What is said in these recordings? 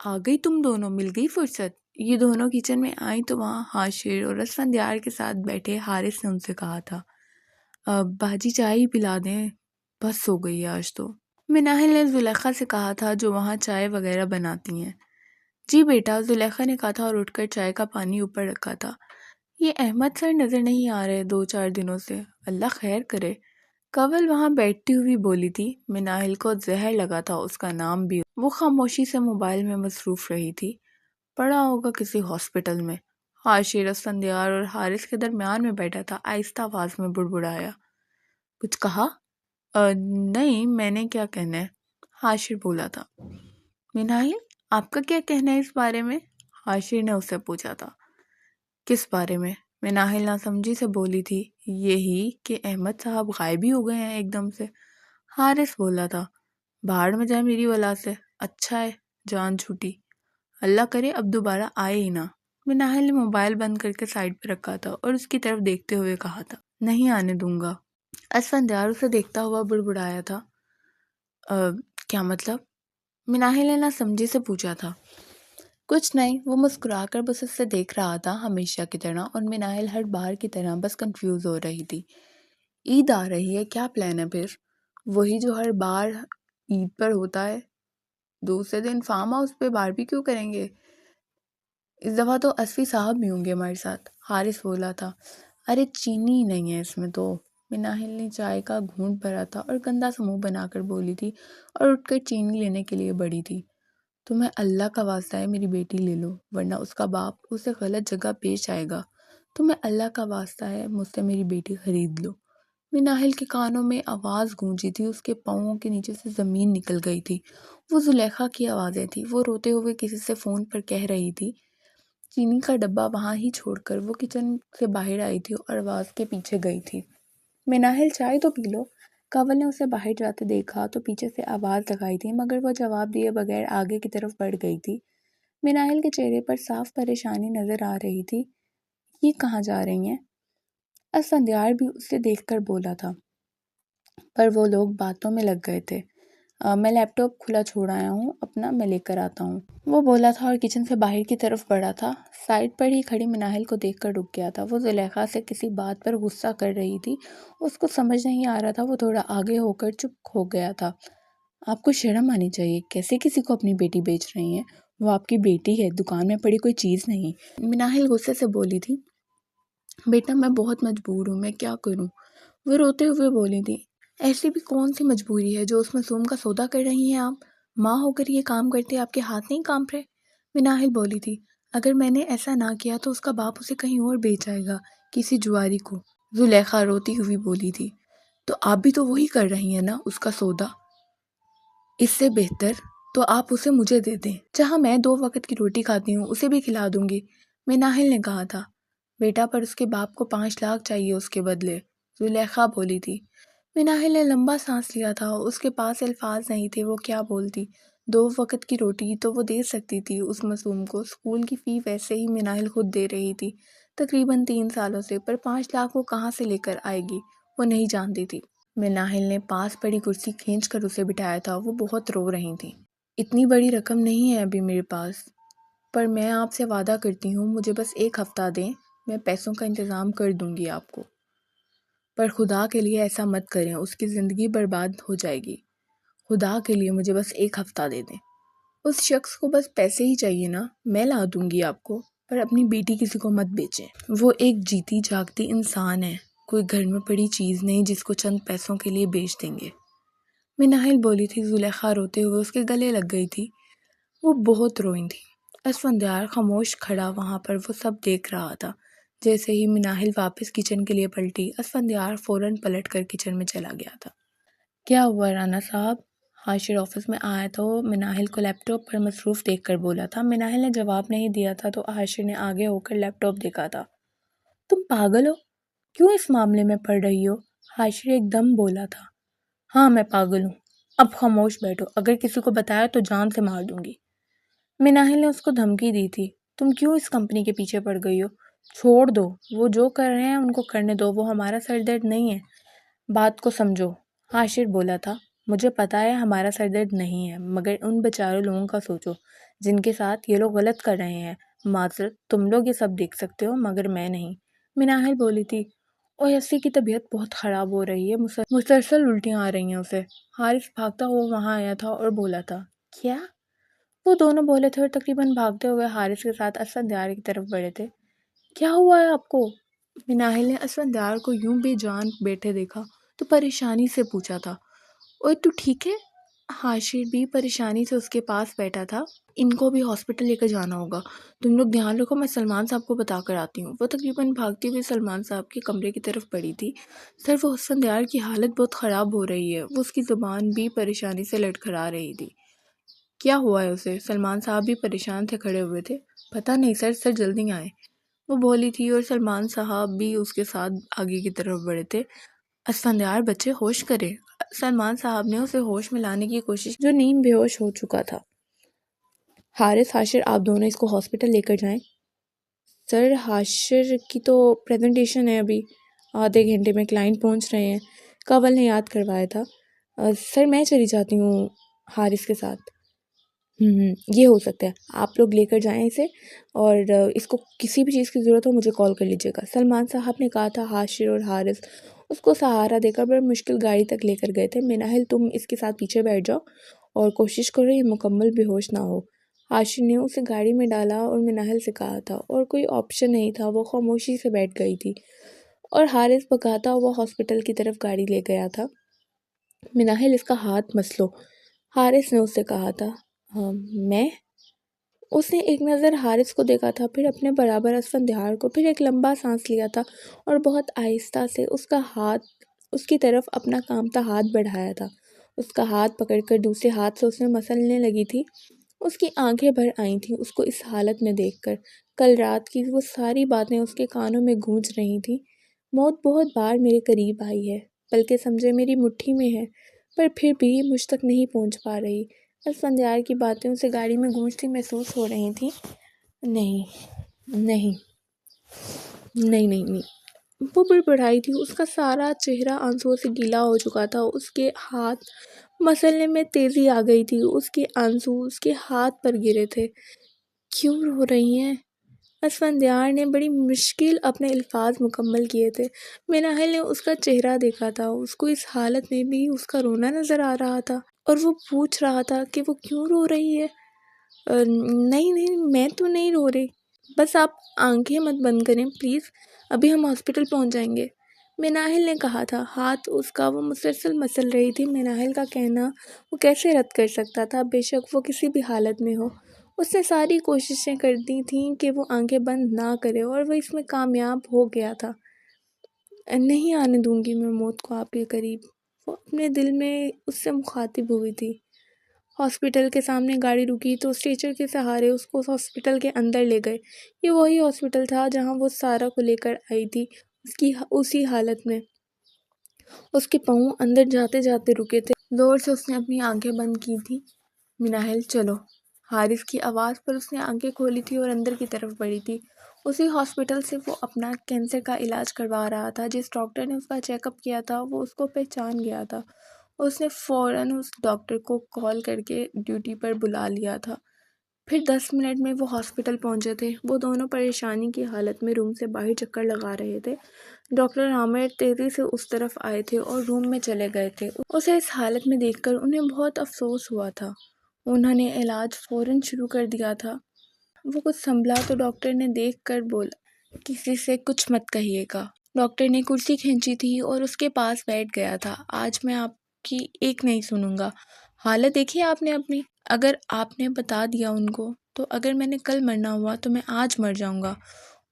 آ گئی تم دونوں، مل گئی فرصت۔ یہ دونوں کچن میں آئیں تو وہاں حاشر اور اسفندیار کے ساتھ بیٹھے حارث نے ان سے کہا تھا، باجی چائے ہی پلا دیں، بس ہو گئی ہے آج تو۔ مناہل نے زلیخا سے کہا تھا جو وہاں چائے وغیرہ بناتی ہیں۔ جی بیٹا، زلیخا نے کہا تھا اور اٹھ کر چائے کا پانی اوپر رکھا تھا۔ یہ احمد سر نظر نہیں آ رہے 2-4 دنوں سے، اللہ خیر کرے۔ کنول وہاں بیٹھتی ہوئی بولی تھی۔ مناہل کو زہر لگا تھا اس کا نام بھی۔ وہ خاموشی سے موبائل میں مصروف رہی تھی۔ پڑا ہوگا کسی ہاسپٹل میں۔ حاشر اسفندیار اور حارث کے درمیان میں بیٹھا تھا، آہستہ آواز میں بڑبڑایا، کچھ کہا؟ نہیں، میں نے کیا کہنا ہے، حاشر بولا تھا۔ مناہل، آپ کا کیا کہنا ہے اس بارے میں؟ حاشر نے اس سے پوچھا تھا۔ کس بارے میں؟ مناہل ناسمجھی سے بولی تھی۔ یہی کہ احمد صاحب غائب ہی ہو گئے ہیں ایک دم سے۔ حارث بولا تھا، بھاڑ میں جائے میری ولا سے، اچھا ہے جان چھوٹی، اللہ کرے اب دوبارہ آئے ہی نہ۔ مناہل نے موبائل بند کر کے سائڈ پہ رکھا تھا اور اس کی طرف دیکھتے ہوئے کہا تھا، نہیں آنے دوں گا۔ اسفندیار اسے دیکھتا ہوا بڑبڑایا تھا، کیا مطلب؟ مناہل نے ناسمجھی سے پوچھا تھا۔ کچھ نہیں، وہ مسکرا کر بس اس سے دیکھ رہا تھا ہمیشہ کی طرح، اور مناہل ہر بار کی طرح بس کنفیوز ہو رہی تھی۔ عید آ رہی ہے، کیا پلان ہے پھر؟ وہی جو ہر بار عید پر ہوتا ہے، دوسرے دن فارم ہاؤس پہ باربیکیو کریں گے۔ اس دفعہ تو اسفی صاحب بھی ہوں گے ہمارے ساتھ، حارث بولا تھا۔ ارے چینی ہی نہیں ہے اس میں تو۔ مناہل نے چائے کا گھونٹ بھرا تھا اور گندا سا منہ بنا کر بولی تھی اور اٹھ کر چینی لینے کے لیے بڑھی تھی۔ تمہیں اللہ کا واسطہ ہے میری بیٹی لے لو، ورنہ اس کا باپ اسے غلط جگہ پیش آئے گا۔ تمہیں اللہ کا واسطہ ہے مجھ سے میری بیٹی خرید لو۔ مناہل کے کانوں میں آواز گونجی تھی، اس کے پاؤں کے نیچے سے زمین نکل گئی تھی۔ وہ زلیخا کی آوازیں تھی۔ وہ روتے ہوئے کسی سے فون پر کہہ رہی تھی۔ چینی کا ڈبہ وہاں ہی چھوڑ کر وہ کچن سے باہر آئی تھی اور آواز کے پیچھے گئی تھی۔ مناہل چائے تو پی لو۔ کنول نے اسے باہر جاتے دیکھا تو پیچھے سے آواز لگائی تھی، مگر وہ جواب دیے بغیر آگے کی طرف بڑھ گئی تھی۔ مناہل کے چہرے پر صاف پریشانی نظر آ رہی تھی۔ یہ کہاں جا رہی ہیں؟ اسفندیار بھی اسے دیکھ کر بولا تھا، پر وہ لوگ باتوں میں لگ گئے تھے۔ میں لیپ ٹاپ کھلا چھوڑ آیا ہوں اپنا، میں لے کر آتا ہوں، وہ بولا تھا اور کچن سے باہر کی طرف بڑھا تھا۔ سائڈ پر ہی کھڑی مناہل کو دیکھ کر رک گیا تھا۔ وہ زلیخا سے کسی بات پر غصہ کر رہی تھی، اس کو سمجھ نہیں آ رہا تھا۔ وہ تھوڑا آگے ہو کر چپ ہو گیا تھا۔ آپ کو شرم آنی چاہیے، کیسے کسی کو اپنی بیٹی بیچ رہی ہیں؟ وہ آپ کی بیٹی ہے، دکان میں پڑی کوئی چیز نہیں۔ مناہل غصے سے بولی تھی، بیٹا میں بہت مجبور ہوں، میں کیا کروں؟ وہ روتے ہوئے بولی تھی، ایسی بھی کون سی مجبوری ہے جو اس معصوم کا سودا کر رہی ہیں آپ؟ ماں ہو کر یہ کام کرتے آپ کے ہاتھ نہیں کانپ رہے؟ مناہل بولی تھی، اگر میں نے ایسا نہ کیا تو اس کا باپ اسے کہیں اور بیچ آئے گا، کسی جواری کو۔ زلیخا روتی ہوئی بولی تھی، تو آپ بھی تو وہی کر رہی ہیں نا، اس کا سودا۔ اس سے بہتر تو آپ اسے مجھے دے دیں، جہاں میں 2 وقت کی روٹی کھاتی ہوں اسے بھی کھلا دوں گی۔ مناہل نے کہا تھا، بیٹا پر اس کے باپ کو 5 لاکھ چاہیے اس کے بدلے، زلیخا بولی تھی۔ مناہل نے لمبا سانس لیا تھا، اس کے پاس الفاظ نہیں تھے، وہ کیا بولتی۔ 2 وقت کی روٹی تو وہ دے سکتی تھی اس معصوم کو، اسکول کی فی ویسے ہی مناہل خود دے رہی تھی تقریباً 3 سالوں سے، پر 5 لاکھ وہ کہاں سے لے کر آئے گی، وہ نہیں جانتی تھی۔ مناہل نے پاس پڑی کرسی کھینچ کر اسے بٹھایا تھا، وہ بہت رو رہی تھی۔ اتنی بڑی رقم نہیں ہے ابھی میرے پاس، پر میں آپ سے وعدہ کرتی ہوں مجھے بس 1 ہفتہ دیں، میں پیسوں کا انتظام کر دوں گی آپ کو، پر خدا کے لیے ایسا مت کریں، اس کی زندگی برباد ہو جائے گی۔ خدا کے لیے مجھے بس 1 ہفتہ دے دیں۔ اس شخص کو بس پیسے ہی چاہیے نا، میں لا دوں گی آپ کو، پر اپنی بیٹی کسی کو مت بیچیں۔ وہ ایک جیتی جاگتی انسان ہے، کوئی گھر میں پڑی چیز نہیں جس کو چند پیسوں کے لیے بیچ دیں گے۔ مناہل بولی تھی۔ زلیخا روتے ہوئے اس کے گلے لگ گئی تھی، وہ بہت روئی تھی۔ اسفندیار خاموش کھڑا وہاں پر وہ سب دیکھ رہا تھا۔ جیسے ہی مناہل واپس کچن کے لیے پلٹی، اسفندیار فوراً پلٹ کر کچن میں چلا گیا تھا۔ کیا ہوا رانا صاحب؟ حاشر آفس میں آیا تو مناہل کو لیپ ٹاپ پر مصروف دیکھ کر بولا تھا۔ مناہل نے جواب نہیں دیا تھا تو حاشر نے آگے ہو کر لیپ ٹاپ دیکھا تھا۔ تم پاگل ہو؟ کیوں اس معاملے میں پڑھ رہی ہو؟ حاشر ایک دم بولا تھا۔ ہاں میں پاگل ہوں، اب خاموش بیٹھو، اگر کسی کو بتایا تو جان سے مار دوں گی۔ مناہل نے اس کو دھمکی دی تھی، تم کیوں اس کمپنی کے پیچھے پڑ گئی ہو؟ چھوڑ دو، وہ جو کر رہے ہیں ان کو کرنے دو، وہ ہمارا سردرد نہیں ہے، بات کو سمجھو۔ حاشر بولا تھا، مجھے پتا ہے ہمارا سردرد نہیں ہے، مگر ان بیچارے لوگوں کا سوچو جن کے ساتھ یہ لوگ غلط کر رہے ہیں۔ معذرت، تم لوگ یہ سب دیکھ سکتے ہو مگر میں نہیں، مناحل بولی تھی۔ اور یسی کی طبیعت بہت خراب ہو رہی ہے، مسلسل الٹیاں آ رہی ہیں اسے۔ حارث بھاگتا ہوا وہاں آیا تھا اور بولا تھا، کیا؟ وہ دونوں بولے تھے اور تقریباً بھاگتے ہوئے حارث کے ساتھ اسفندیار کی طرف بڑھے تھے۔ کیا ہوا ہے آپ کو؟ مناحل نے اسفندیار کو یوں بے جان بیٹھے دیکھا تو پریشانی سے پوچھا تھا، اوئے تو ٹھیک ہے؟ حاشر بھی پریشانی سے اس کے پاس بیٹھا تھا۔ ان کو بھی ہاسپٹل لے کر جانا ہوگا، تم لوگ دھیان رکھو، میں سلمان صاحب کو بتا کر آتی ہوں۔ وہ تقریباً بھاگتی ہوئی سلمان صاحب کے کمرے کی طرف بڑھی تھی۔ سر، وہ اسفندیار کی حالت بہت خراب ہو رہی ہے، وہ اس کی زبان بھی پریشانی سے لڑکھڑا رہی تھی۔ کیا ہوا ہے اسے؟ سلمان صاحب بھی پریشان تھے کھڑے ہوئے تھے۔ پتہ نہیں سر جلدی آئیں، وہ بولی تھی اور سلمان صاحب بھی اس کے ساتھ آگے کی طرف بڑھے تھے۔ اسفندیار بچے ہوش کرے، سلمان صاحب نے اسے ہوش میں لانے کی کوشش جو نیم بے ہوش ہو چکا تھا۔ حارث، حاشر، آپ دونوں اس کو ہاسپٹل لے کر جائیں۔ سر، حاشر کی تو پریزنٹیشن ہے، ابھی آدھے گھنٹے میں کلائنٹ پہنچ رہے ہیں، کول نے یاد کروایا تھا۔ سر میں چلی جاتی ہوں حارث کے ساتھ۔ یہ ہو سکتا ہے، آپ لوگ لے کر جائیں اسے، اور اس کو کسی بھی چیز کی ضرورت ہو مجھے کال کر لیجیے گا، سلمان صاحب نے کہا تھا۔ حاشر اور حارث اس کو سہارا دے کر بڑی مشکل گاڑی تک لے کر گئے تھے۔ مناحل، تم اس کے ساتھ پیچھے بیٹھ جاؤ اور کوشش کرو یہ مکمل بے ہوش نہ ہو۔ حاشر نے اسے گاڑی میں ڈالا اور مناحل سے کہا تھا، اور کوئی آپشن نہیں تھا، وہ خاموشی سے بیٹھ گئی تھی، اور حارث بھگاتا ہوا ہاسپٹل کی طرف گاڑی لے گیا تھا۔ مناحل، اس کا ہاتھ مس لو، حارث نے اس سے کہا تھا۔ میں؟ اس نے ایک نظر حارث کو دیکھا تھا، پھر اپنے برابر اسفندیار کو، پھر ایک لمبا سانس لیا تھا اور بہت آہستہ سے اس کا ہاتھ اس کی طرف اپنا کانپتا ہاتھ بڑھایا تھا۔ اس کا ہاتھ پکڑ کر دوسرے ہاتھ سے اس نے مسلنے لگی تھی۔ اس کی آنکھیں بھر آئی تھیں اس کو اس حالت میں دیکھ کر۔ کل رات کی وہ ساری باتیں اس کے کانوں میں گونج رہی تھیں۔ موت بہت بار میرے قریب آئی ہے، بلکہ سمجھے میری مٹھی میں ہے، پر پھر بھی مجھ تک نہیں پہنچ پا رہی۔ اسفندیار کی باتیں اسے گاڑی میں گونجتی محسوس ہو رہی تھیں۔ نہیں نہیں نہیں نہیں نہیں، وہ بڑبڑائی تھی۔ اس کا سارا چہرہ آنسوؤں سے گیلا ہو چکا تھا، اس کے ہاتھ مسلنے میں تیزی آ گئی تھی، اس کے آنسو اس کے ہاتھ پر گرے تھے۔ کیوں رو رہی ہیں؟ اسفندیار نے بڑی مشکل اپنے الفاظ مکمل کیے تھے۔ مناحل نے اس کا چہرہ دیکھا تھا، اس کو اس حالت میں بھی اس کا رونا نظر آ رہا تھا، اور وہ پوچھ رہا تھا کہ وہ کیوں رو رہی ہے۔ نہیں نہیں، میں تو نہیں رو رہی، بس آپ آنکھیں مت بند کریں پلیز، ابھی ہم ہاسپٹل پہنچ جائیں گے، مناحل نے کہا تھا۔ ہاتھ اس کا وہ مسلسل مسل رہی تھی۔ مناحل کا کہنا وہ کیسے رد کر سکتا تھا، بے شک وہ کسی بھی حالت میں ہو۔ اس نے ساری کوششیں کر دی تھیں کہ وہ آنکھیں بند نہ کرے، اور وہ اس میں کامیاب ہو گیا تھا۔ نہیں آنے دوں گی میں موت کو آپ کے قریب، وہ اپنے دل میں اس سے مخاطب ہوئی تھی۔ ہاسپٹل کے سامنے گاڑی رکی تو اسٹریچر کے سہارے اس کو ہاسپٹل کے اندر لے گئے۔ یہ وہی ہاسپٹل تھا جہاں وہ سارا کو لے کر آئی تھی، اسی حالت میں۔ اس کے پاؤں اندر جاتے جاتے رکے تھے، زور سے اس نے اپنی آنکھیں بند کی تھی۔ مناحل، چلو۔ حارث کی آواز پر اس نے آنکھیں کھولی تھی اور اندر کی طرف بڑھی تھی۔ اسی ہاسپٹل سے وہ اپنا کینسر کا علاج کروا رہا تھا۔ جس ڈاکٹر نے اس کا چیک اپ کیا تھا وہ اس کو پہچان گیا تھا۔ اس نے فوراً اس ڈاکٹر کو کال کر کے ڈیوٹی پر بلا لیا تھا۔ پھر 10 منٹ میں وہ ہاسپٹل پہنچے تھے۔ وہ دونوں پریشانی کی حالت میں روم سے باہر چکر لگا رہے تھے۔ ڈاکٹر عامر تیزی سے اس طرف آئے تھے اور روم میں چلے گئے تھے۔ اسے اس حالت میں دیکھ کر انہیں بہت افسوس ہوا تھا۔ انہوں نے علاج فوراً شروع کر دیا تھا۔ وہ کچھ سنبھلا تو ڈاکٹر نے دیکھ کر بولا، کسی سے کچھ مت کہیے گا۔ ڈاکٹر نے کرسی کھینچی تھی اور اس کے پاس بیٹھ گیا تھا۔ آج میں آپ کی ایک نہیں سنوں گا۔ حالت دیکھی آپ نے اپنی، اگر آپ نے بتا دیا ان کو تو اگر میں نے کل مرنا ہوا تو میں آج مر جاؤں گا۔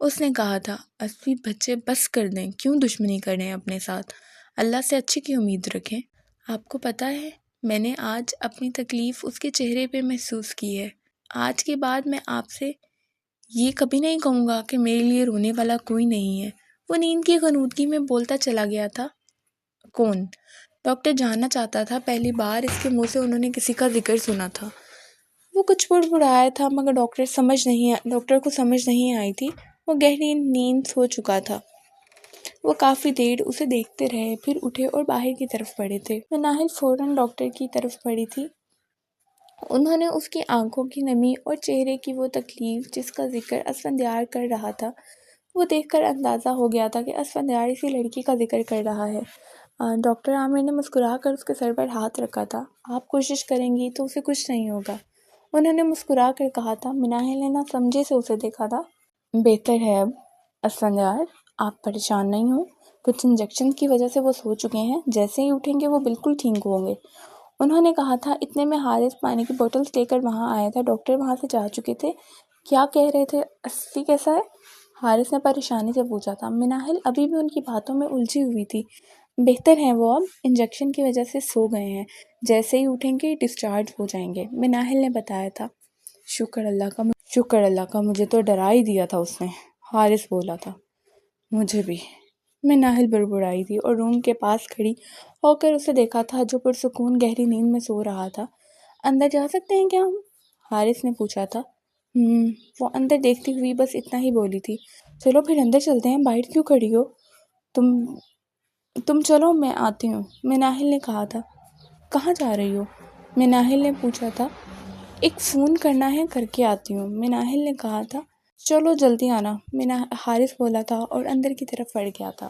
اس نے کہا تھا، اسفی بچے بس کر دیں، کیوں دشمنی کر رہے ہیں اپنے ساتھ، اللہ سے اچھے کی امید رکھیں۔ آپ کو پتہ ہے میں نے آج اپنی تکلیف اس کے چہرے پہ محسوس کی ہے۔ آج کے بعد میں آپ سے یہ کبھی نہیں کہوں گا کہ میرے لیے رونے والا کوئی نہیں ہے۔ وہ نیند کی غنودگی میں بولتا چلا گیا تھا۔ کون؟ ڈاکٹر جاننا چاہتا تھا، پہلی بار اس کے منہ سے انہوں نے کسی کا ذکر سنا تھا۔ وہ کچھ بڑبڑایا تھا مگر ڈاکٹر کو سمجھ نہیں آئی تھی۔ وہ گہری نیند سو چکا تھا۔ وہ کافی دیر اسے دیکھتے رہے، پھر اٹھے اور باہر کی طرف بڑھے تھے۔ مناحل فوراً ڈاکٹر کی طرف بڑھی تھی۔ انہوں نے اس کی آنکھوں کی نمی اور چہرے کی وہ تکلیف جس کا ذکر اسفندیار کر رہا تھا وہ دیکھ کر اندازہ ہو گیا تھا کہ اسفندیار اسی لڑکی کا ذکر کر رہا ہے۔ ڈاکٹر عامر نے مسکرا کر اس کے سر پر ہاتھ رکھا تھا۔ آپ کوشش کریں گی تو اسے کچھ نہیں ہوگا، انہوں نے مسکرا کر کہا تھا۔ مناہل نے نہ سمجھے سے اسے دیکھا تھا۔ بہتر ہے اب اسفندیار، آپ پریشان نہیں ہوں، کچھ انجیکشن کی وجہ سے وہ سو چکے ہیں، جیسے ہی اٹھیں گے وہ بالکل ٹھیک ہوں گے، انہوں نے کہا تھا۔ اتنے میں حارث پانی کی بوتلز لے کر وہاں آیا تھا۔ ڈاکٹر وہاں سے جا چکے تھے۔ کیا کہہ رہے تھے؟ اصلی کیسا ہے؟ حارث نے پریشانی سے پوچھا تھا۔ مناہل ابھی بھی ان کی باتوں میں الجھی ہوئی تھی۔ بہتر ہیں وہ اب، انجیکشن کی وجہ سے سو گئے ہیں، جیسے ہی اٹھیں گے ڈسچارج ہو جائیں گے، مناہل نے بتایا تھا۔ شکر اللہ کا، مجھے تو ڈرا ہی دیا تھا اس نے، حارث بولا تھا۔ مجھے بھی، مناہل بڑبڑائی تھی اور روم کے پاس کھڑی ہو کر اسے دیکھا تھا جو پرسکون گہری نیند میں سو رہا تھا۔ اندر جا سکتے ہیں کیا ہم؟ حارث نے پوچھا تھا۔ وہ اندر دیکھتی ہوئی بس اتنا ہی بولی تھی۔ چلو پھر اندر چلتے ہیں، باہر کیوں کھڑی ہو؟ تم چلو، میں آتی ہوں، مناہل نے کہا تھا۔ کہاں جا رہی ہو؟ مناہل نے پوچھا تھا۔ ایک فون کرنا ہے، کر کے آتی ہوں، مناہل نے کہا تھا۔ چلو جلدی آنا، حارث بولا تھا اور اندر کی طرف بڑھ گیا تھا۔